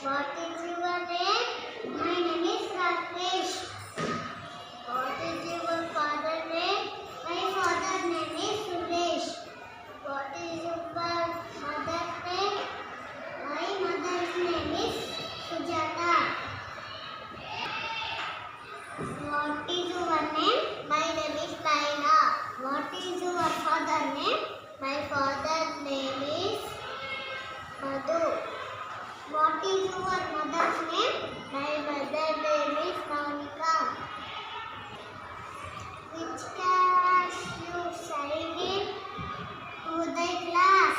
What is your name? My name is Rakesh. What is your father name? My father name is Suresh. What is your mother's name? My mother's name is Sujata. What is your name? My name is Naina. What is your father's name? My father's name is Madhu. What is your mother's name? My mother's name is Monica. Which class you studied in? Uday class.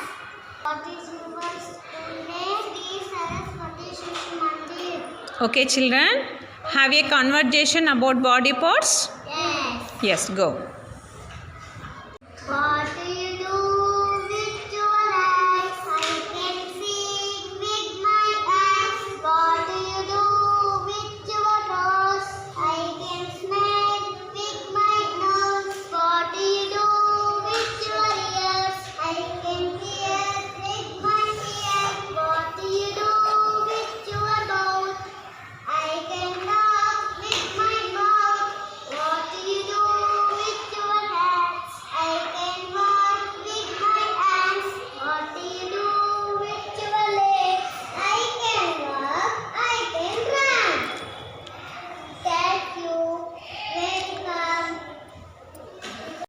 What is your school name? Sri Saraswati Shishi Mandir. Okay, children, have a conversation about body parts. Yes. Yes, go.